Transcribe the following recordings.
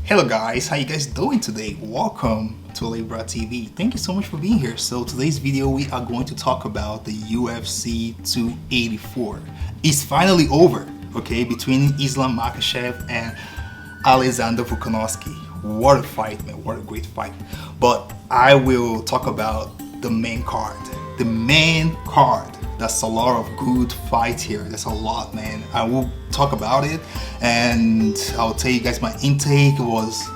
Hello guys, how you guys doing today? Welcome to Libra TV. Thank you so much for being here. So today's video we are going to talk about the UFC 284. It's finally over, okay, between Islam Makhachev and Alexander Volkanovski. What a fight, man, what a great fight. But I will talk about the main card. The main card. That's a lot of good fight here. That's a lot, man. I will talk about it and I'll tell you guys my intake was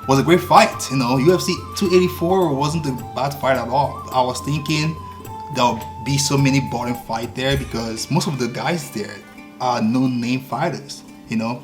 a great fight. You know, UFC 284 wasn't a bad fight at all. I was thinking there'll be so many boring fight there because most of the guys there are no-name fighters, you know.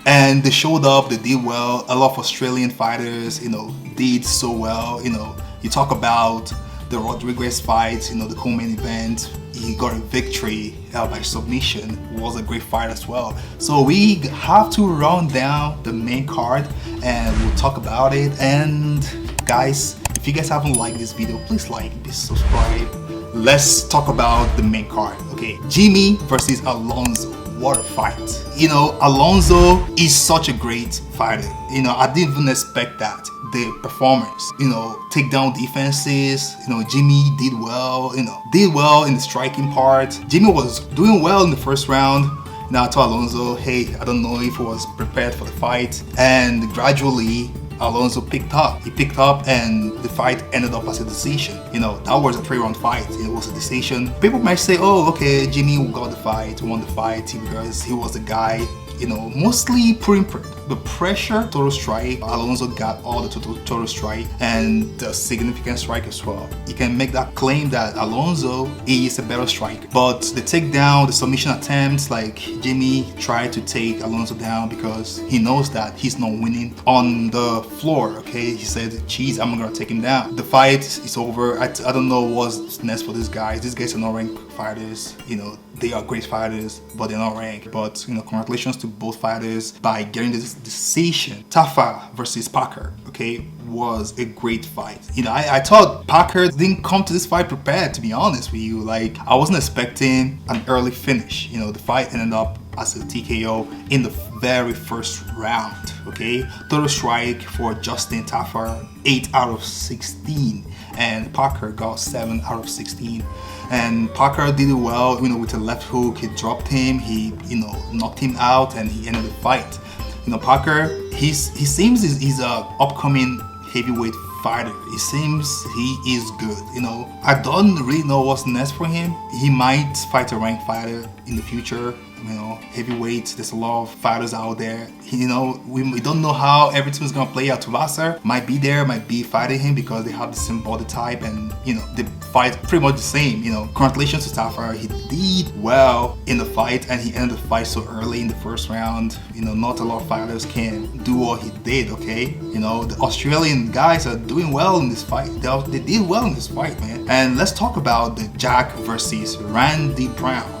And they showed up, they did well. A lot of Australian fighters, you know, did so well. You know, you talk about the Rodriguez fight, you know, the co-main event, he got a victory by submission. It was a great fight as well. So we have to run down the main card and we'll talk about it. And guys, if you guys haven't liked this video, please like, please subscribe. Let's talk about the main card, okay? Jimmy versus Alonso. What a fight. You know, Alonso is such a great fighter. You know, I didn't even expect that. The performance, you know, takedown defenses, you know, Jimmy did well, you know, did well in the striking part. Jimmy was doing well in the first round. Now I told Alonso, hey, I don't know if he was prepared for the fight. And gradually, Alonso picked up. He picked up and the fight ended up as a decision. You know, that was a 3-round fight. It was a decision. People might say, oh, okay, Jimmy got the fight, won the fight because he was the guy, you know, mostly putting the pressure, total strike. Alonso got all the total strike and the significant strike as well. You can make that claim that Alonso is a better striker. But the takedown, the submission attempts, like Jimmy tried to take Alonso down because he knows that he's not winning on the floor, okay? He said, geez, I'm gonna take him down. The fight is over. I don't know what's next for these guys. These guys are not ranked fighters, you know, they are great fighters, but they're not ranked. But, you know, congratulations to both fighters by getting this decision. Tafa versus Parker, okay, was a great fight. You know, I thought Parker didn't come to this fight prepared, to be honest with you. Like, I wasn't expecting an early finish. You know, the fight ended up as a TKO in the very first round, okay? Total strike for Justin Tafa, 8 out of 16. And Parker got 7 out of 16. And Parker did it well, you know, with a left hook. He dropped him, he, you know, knocked him out, and he ended the fight. You know, Parker, he seems he's a upcoming heavyweight fighter. It seems he is good. You know, I don't really know what's next for him. He might fight a ranked fighter in the future. You know, heavyweight, there's a lot of fighters out there. You know, we don't know how everything's gonna play out. Tuvasa might be there, might be fighting him because they have the same body type and, you know, they fight pretty much the same. You know, congratulations to Tafa. He did well in the fight and he ended the fight so early in the first round. You know, not a lot of fighters can do what he did, okay? You know, the Australian guys are doing well in this fight. They did well in this fight, man. And let's talk about the Jack versus Randy Brown.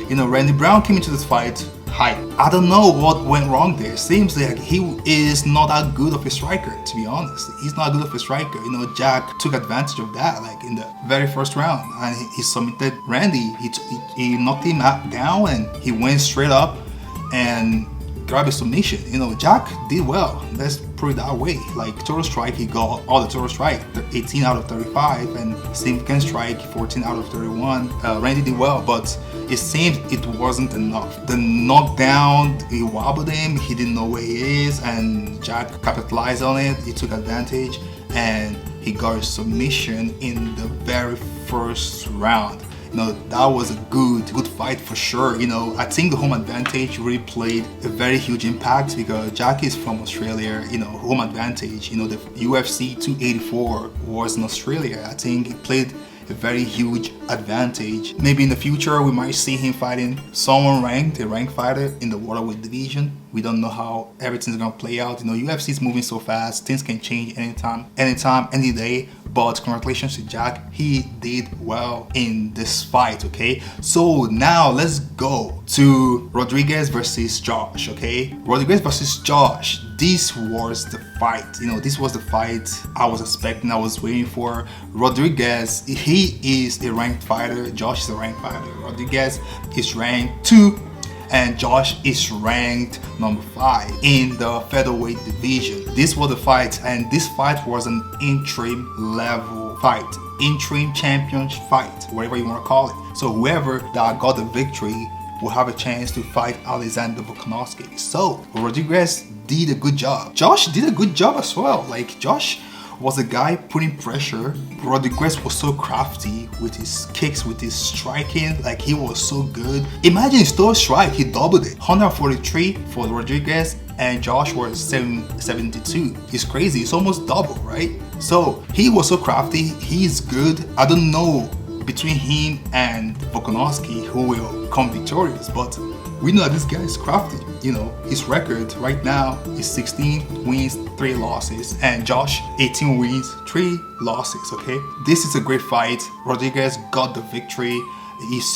You know, Randy Brown came into this fight hype. I don't know what went wrong there. Seems like he is not that good of a striker, to be honest. He's not good of a striker. You know, Jack took advantage of that, like in the very first round, and he submitted Randy. He knocked him down, and he went straight up and grabbed a submission. You know, Jack did well. Let's put it that way. Like total strike, he got all the total strike, 18 out of 35, and significant strike, 14 out of 31. Randy did well, but it seems it wasn't enough. The knockdown, he wobbled him, he didn't know where he is, and Jack capitalized on it. He took advantage, and he got a submission in the very first round. You know, that was a good fight for sure. You know, I think the home advantage really played a very huge impact because Jack is from Australia. You know, home advantage. You know, the UFC 284 was in Australia. I think it played a very huge advantage. Maybe in the future we might see him fighting someone ranked, a ranked fighter in the welterweight division. We don't know how everything's gonna play out. You know, UFC is moving so fast, things can change anytime, any day. But congratulations to Jack, he did well in this fight, okay? So now let's go to Rodriguez versus Josh, okay? Rodriguez versus Josh, this was the fight. You know, this was the fight I was expecting, I was waiting for. Rodriguez, he is a ranked fighter. Josh is a ranked fighter. Rodriguez is ranked 2 and Josh is ranked number 5 in the featherweight division. This was the fight, and this fight was an interim level fight, interim champion fight, whatever you want to call it. So whoever that got the victory will have a chance to fight Alexander Volkanovski. So Rodriguez did a good job. Josh did a good job as well. Like, Josh was a guy putting pressure. Rodriguez was so crafty with his kicks, with his striking. Like, he was so good. Imagine his third strike, he doubled it. 143 for Rodriguez, and Josh was 72. It's crazy. It's almost double, right? So he was so crafty. He's good. I don't know between him and Volkanovski who will come victorious, but we know that this guy is crafty. You know, his record right now is 16 wins, 3 losses, and Josh 18 wins, 3 losses. Okay, this is a great fight. Rodriguez got the victory.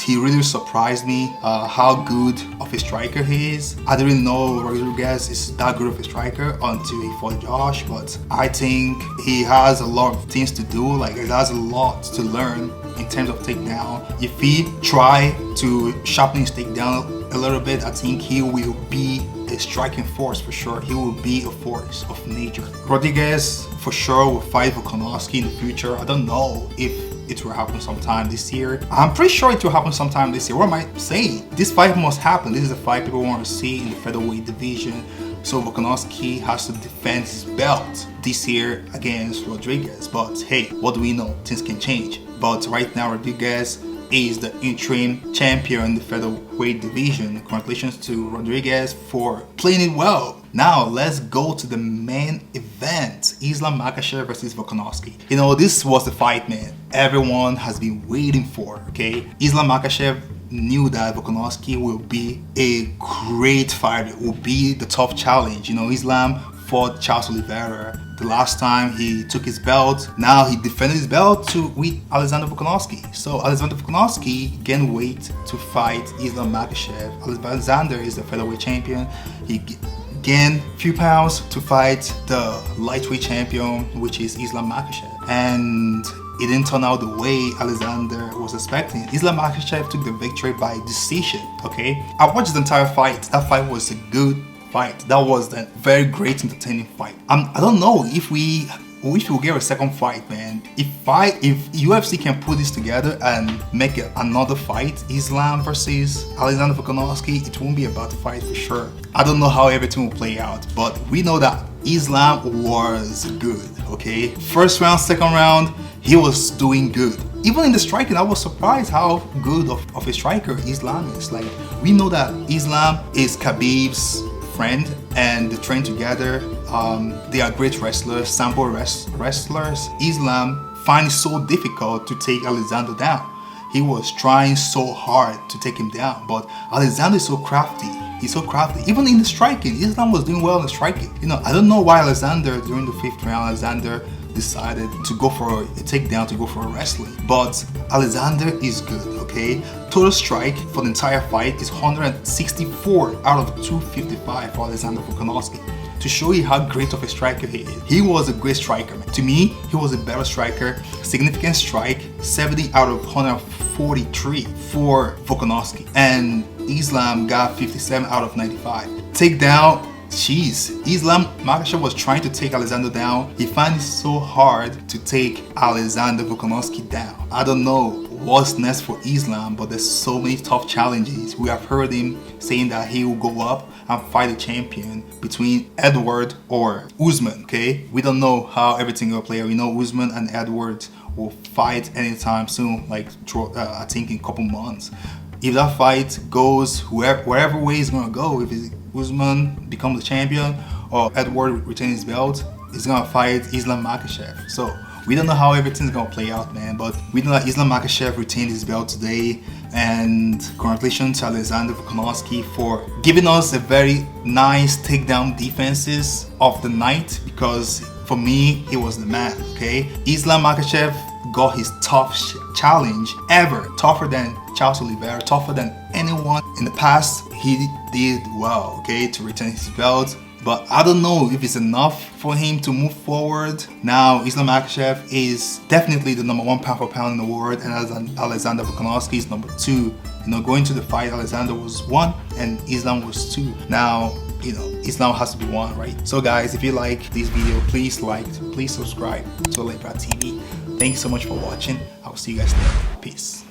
He really surprised me how good of a striker he is. I didn't know Rodriguez is that good of a striker until he fought Josh, but I think he has a lot of things to do. Like, he has a lot to learn in terms of takedown. If he try to sharpen his takedown a little bit, I think he will be a striking force for sure. He will be a force of nature. Rodriguez for sure will fight Volkanovski in the future. I don't know if it will happen sometime this year. I'm pretty sure it will happen sometime this year. What am I saying? This fight must happen. This is a fight people want to see in the featherweight division. So Volkanovski has to defend his belt this year against Rodriguez. But hey, what do we know? Things can change. But right now, Rodriguez is the interim champion in the featherweight division. Congratulations to Rodriguez for playing it well. Now let's go to the main event, Islam Makhachev versus Volkanovski. You know, this was the fight, man, everyone has been waiting for. Okay, Islam Makhachev knew that Volkanovski will be a great fighter, will be the tough challenge. You know, Islam fought Charles Oliveira the last time he took his belt. Now he defended his belt with Alexander Volkanovski. So Alexander Volkanovski gained weight to fight Islam Makhachev. Alexander is the featherweight champion. He gained a few pounds to fight the lightweight champion, which is Islam Makhachev. And it didn't turn out the way Alexander was expecting. Islam Makhachev took the victory by decision. Okay, I watched the entire fight. That fight was a good fight. That was a very great, entertaining fight. I don't know if we will get a second fight, man. If UFC can put this together and make another fight, Islam versus Alexander Volkanovski, it won't be about the fight for sure. I don't know how everything will play out, but we know that Islam was good. Okay, first round, second round, he was doing good. Even in the striking, I was surprised how good of a striker Islam is. Like, we know that Islam is Khabib's friend and they train together. They are great wrestlers, sambo wrestlers. Islam finds it so difficult to take Alexander down. He was trying so hard to take him down, but Alexander is so crafty. He's so crafty. Even in the striking, Islam was doing well in the striking. You know, I don't know why Alexander, during the 5th round, Alexander decided to go for a takedown, to go for a wrestling. But Alexander is good, okay? Total strike for the entire fight is 164 out of 255 for Alexander Volkanovski. To show you how great of a striker he is. He was a great striker, man. To me, he was a better striker. Significant strike, 70 out of 143 for Volkanovski. And Islam got 57 out of 95. Takedown, jeez. Islam Makhachev was trying to take Alexander down. He finds it so hard to take Alexander Volkanovski down. I don't know what's next for Islam, but there's so many tough challenges. We have heard him saying that he will go up and fight a champion between Edward or Usman. Okay, we don't know how everything will play out. We know Usman and Edward will fight anytime soon, like I think in a couple months. If that fight goes wherever way it's gonna go, if Usman becomes the champion or Edward retains his belt, he's gonna fight Islam Makhachev. So we don't know how everything's gonna play out, man, but we know that Islam Makhachev retained his belt today, and congratulations to Alexander Volkanovski for giving us a very nice takedown defenses of the night, because for me, he was the man, okay? Islam Makhachev got his tough challenge ever, tougher than Charles Oliveira, tougher than anyone in the past. He did well, okay, to retain his belt. But I don't know if it's enough for him to move forward. Now, Islam Makhachev is definitely the #1 pound for pound in the world, and Alexander Volkanovski is #2 You know, going to the fight, Alexander was 1 and Islam was 2. Now, you know, Islam has to be 1, right? So guys, if you like this video, please please subscribe to Alebra TV. Thank you so much for watching. I'll see you guys later. Peace.